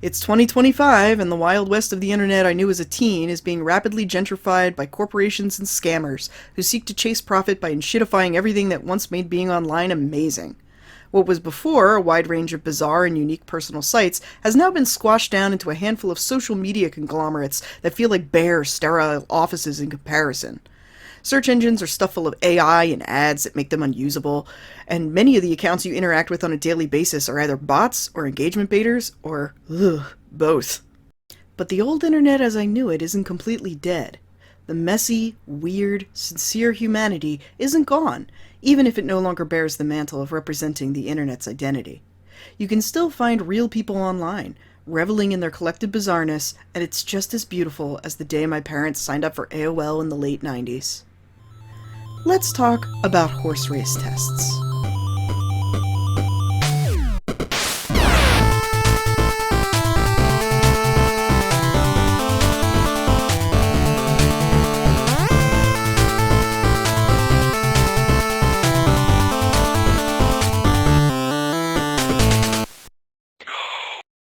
It's 2025, and the Wild West of the internet I knew as a teen is being rapidly gentrified by corporations and scammers who seek to chase profit by enshittifying everything that once made being online amazing. What was before a wide range of bizarre and unique personal sites has now been squashed down into a handful of social media conglomerates that feel like bare, sterile offices in comparison. Search engines are stuffed full of AI and ads that make them unusable, and many of the accounts you interact with on a daily basis are either bots or engagement baiters, or both. But the old internet as I knew it isn't completely dead. The messy, weird, sincere humanity isn't gone, even if it no longer bears the mantle of representing the internet's identity. You can still find real people online, reveling in their collective bizarreness, and it's just as beautiful as the day my parents signed up for AOL in the late 90s. Let's talk about horse race tests.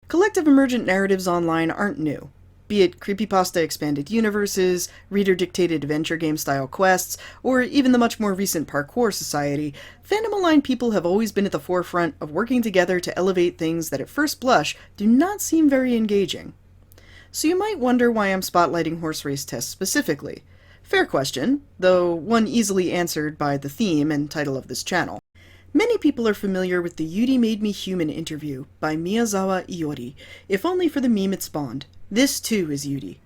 Collective emergent narratives online aren't new. Be it creepypasta expanded universes, reader-dictated adventure game-style quests, or even the much more recent parkour society, fandom-aligned people have always been at the forefront of working together to elevate things that at first blush do not seem very engaging. So you might wonder why I'm spotlighting horse race tests specifically. Fair question, though one easily answered by the theme and title of this channel. Many people are familiar with the Yuri Made Me Human interview by Miyazawa Iori, if only for the meme it spawned. This too is Yuri.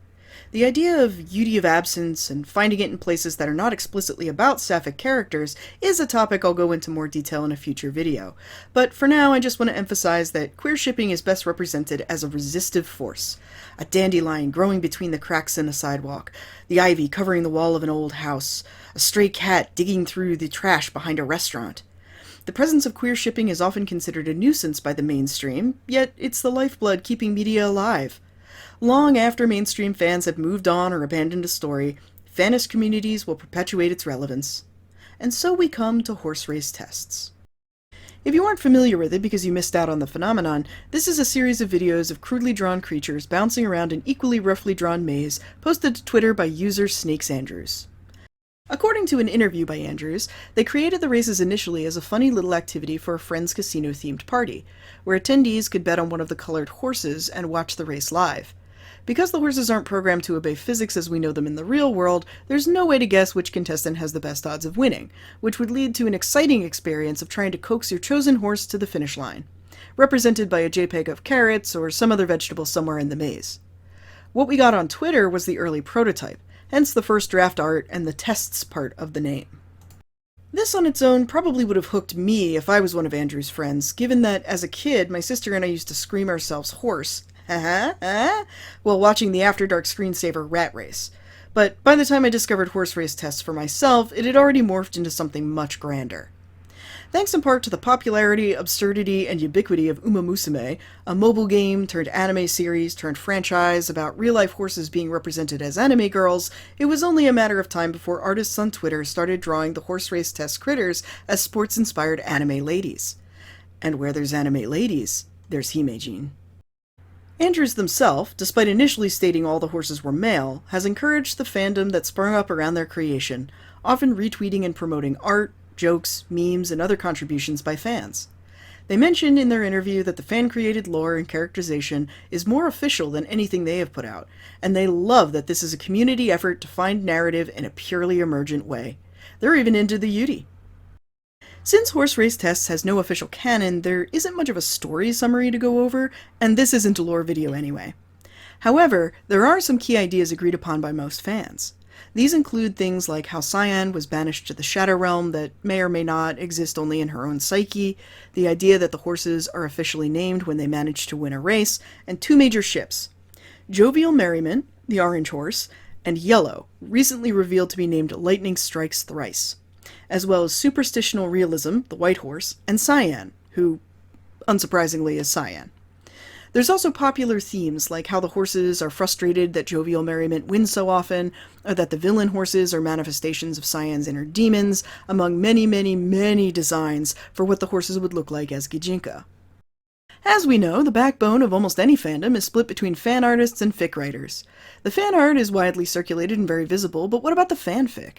The idea of Yuri of absence and finding it in places that are not explicitly about sapphic characters is a topic I'll go into more detail in a future video. But for now I just want to emphasize that queer shipping is best represented as a resistive force. A dandelion growing between the cracks in a sidewalk, the ivy covering the wall of an old house, a stray cat digging through the trash behind a restaurant. The presence of queer shipping is often considered a nuisance by the mainstream, yet it's the lifeblood keeping media alive. Long after mainstream fans have moved on or abandoned a story, fanist communities will perpetuate its relevance. And so we come to horse race tests. If you aren't familiar with it because you missed out on the phenomenon, this is a series of videos of crudely drawn creatures bouncing around an equally roughly drawn maze posted to Twitter by user Snakes Andrews. According to an interview by Andrews, they created the races initially as a funny little activity for a friend's casino-themed party, where attendees could bet on one of the colored horses and watch the race live. Because the horses aren't programmed to obey physics as we know them in the real world, there's no way to guess which contestant has the best odds of winning, which would lead to an exciting experience of trying to coax your chosen horse to the finish line, represented by a JPEG of carrots or some other vegetable somewhere in the maze. What we got on Twitter was the early prototype, hence the first draft art and the tests part of the name. This on its own probably would have hooked me if I was one of Andrew's friends, given that as a kid my sister and I used to scream ourselves hoarse while watching the After Dark screensaver Rat Race. But by the time I discovered horse race tests for myself, it had already morphed into something much grander. Thanks in part to the popularity, absurdity, and ubiquity of Uma Musume, a mobile game turned anime series turned franchise about real-life horses being represented as anime girls, it was only a matter of time before artists on Twitter started drawing the horse race test critters as sports-inspired anime ladies. And where there's anime ladies, there's Himejin. Andrews himself, despite initially stating all the horses were male, has encouraged the fandom that sprung up around their creation, often retweeting and promoting art, jokes, memes, and other contributions by fans. They mentioned in their interview that the fan-created lore and characterization is more official than anything they have put out, and they love that this is a community effort to find narrative in a purely emergent way. They're even into the Yuri. Since Horse Race Tests has no official canon, there isn't much of a story summary to go over, and this isn't a lore video anyway. However, there are some key ideas agreed upon by most fans. These include things like how Cyan was banished to the Shadow Realm that may or may not exist only in her own psyche, the idea that the horses are officially named when they manage to win a race, and two major ships, Jovial Merriment, the orange horse, and Yellow, recently revealed to be named Lightning Strikes Thrice, as well as Superstitional Realism, the white horse, and Cyan, who, unsurprisingly, is Cyan. There's also popular themes like how the horses are frustrated that Jovial Merriment wins so often, or that the villain horses are manifestations of Cyan's inner demons, among many, many, many designs for what the horses would look like as Gijinka. As we know, the backbone of almost any fandom is split between fan artists and fic writers. The fan art is widely circulated and very visible, but what about the fanfic?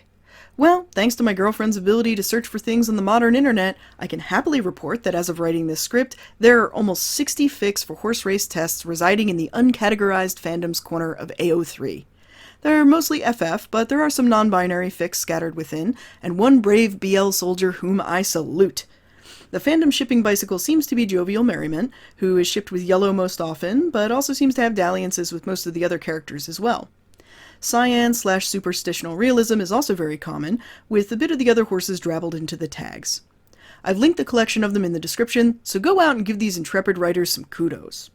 Well, thanks to my girlfriend's ability to search for things on the modern internet, I can happily report that as of writing this script, there are almost 60 fics for horse race tests residing in the uncategorized fandoms corner of AO3. They're mostly FF, but there are some non-binary fics scattered within, and one brave BL soldier whom I salute. The fandom shipping bicycle seems to be Jovial Merriment, who is shipped with Yellow most often, but also seems to have dalliances with most of the other characters as well. Cyan/superstitional realism is also very common, with a bit of the other horses drabbled into the tags. I've linked the collection of them in the description, so go out and give these intrepid writers some kudos.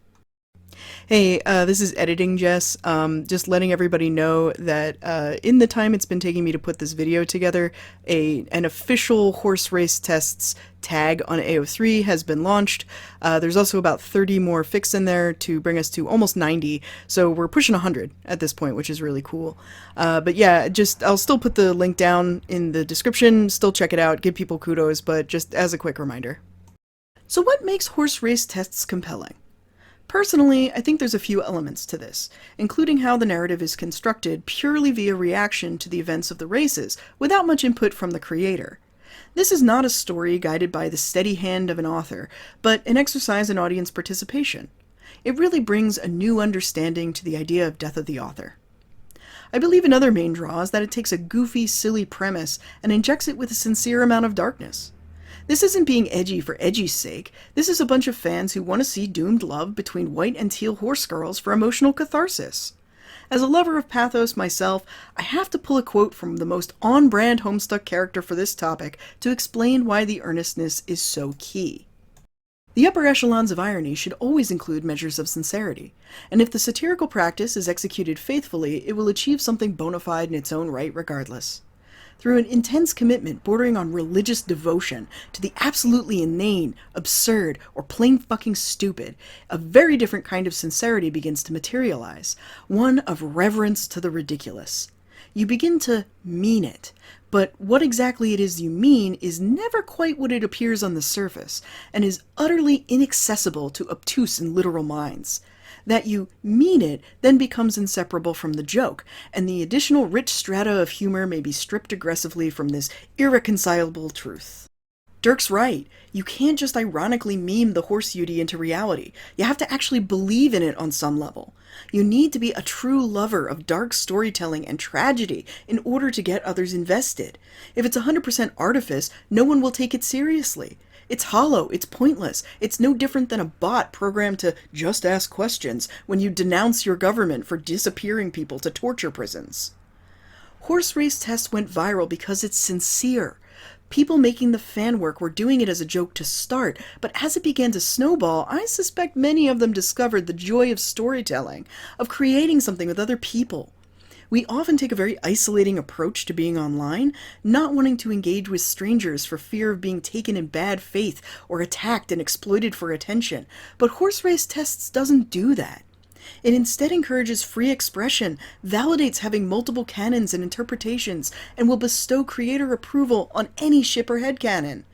Hey, this is Editing Jess, just letting everybody know that in the time it's been taking me to put this video together, an official horse race tests tag on AO3 has been launched. There's also about 30 more fics in there to bring us to almost 90, so we're pushing 100 at this point, which is really cool. But yeah, I'll still put the link down in the description, still check it out, give people kudos, but just as a quick reminder. So what makes horse race tests compelling? Personally, I think there's a few elements to this, including how the narrative is constructed purely via reaction to the events of the races, without much input from the creator. This is not a story guided by the steady hand of an author, but an exercise in audience participation. It really brings a new understanding to the idea of death of the author. I believe another main draw is that it takes a goofy, silly premise and injects it with a sincere amount of darkness. This isn't being edgy for edgy's sake. This is a bunch of fans who want to see doomed love between white and teal horse girls for emotional catharsis. As a lover of pathos myself, I have to pull a quote from the most on-brand Homestuck character for this topic to explain why the earnestness is so key. The upper echelons of irony should always include measures of sincerity, and if the satirical practice is executed faithfully, it will achieve something bona fide in its own right regardless. Through an intense commitment bordering on religious devotion to the absolutely inane, absurd, or plain fucking stupid, a very different kind of sincerity begins to materialize, one of reverence to the ridiculous. You begin to mean it, but what exactly it is you mean is never quite what it appears on the surface, and is utterly inaccessible to obtuse and literal minds. That you mean it then becomes inseparable from the joke, and the additional rich strata of humor may be stripped aggressively from this irreconcilable truth. Dirk's right. You can't just ironically meme the horse beauty into reality. You have to actually believe in it on some level. You need to be a true lover of dark storytelling and tragedy in order to get others invested. If it's 100% artifice, no one will take it seriously. It's hollow, it's pointless, it's no different than a bot programmed to just ask questions when you denounce your government for disappearing people to torture prisons. Horse race tests went viral because it's sincere. People making the fan work were doing it as a joke to start, but as it began to snowball, I suspect many of them discovered the joy of storytelling, of creating something with other people. We often take a very isolating approach to being online, not wanting to engage with strangers for fear of being taken in bad faith or attacked and exploited for attention, but horse race tests doesn't do that. It instead encourages free expression, validates having multiple canons and interpretations, and will bestow creator approval on any ship or headcanon.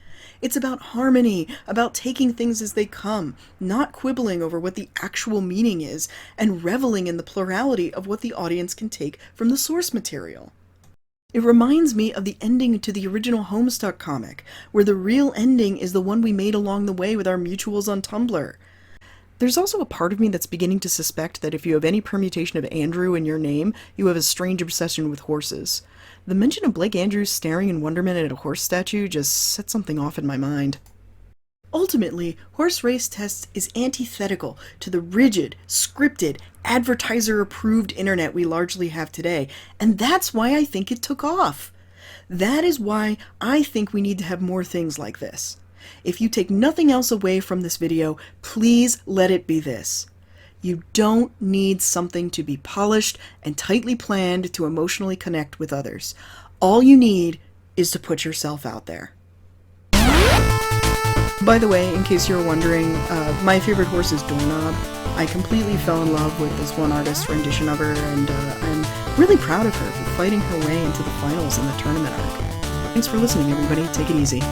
It's about harmony, about taking things as they come, not quibbling over what the actual meaning is, and reveling in the plurality of what the audience can take from the source material. It reminds me of the ending to the original Homestuck comic, where the real ending is the one we made along the way with our mutuals on Tumblr. There's also a part of me that's beginning to suspect that if you have any permutation of Andrew in your name, you have a strange obsession with horses. The mention of Blake Andrews staring in wonderment at a horse statue just set something off in my mind. Ultimately, horse race tests is antithetical to the rigid, scripted, advertiser-approved internet we largely have today, and that's why I think it took off. That is why I think we need to have more things like this. If you take nothing else away from this video, please let it be this. You don't need something to be polished and tightly planned to emotionally connect with others. All you need is to put yourself out there. By the way, in case you're wondering, my favorite horse is Doorknob. I completely fell in love with this one artist's rendition of her, and I'm really proud of her for fighting her way into the finals in the tournament arc. Thanks for listening, everybody. Take it easy.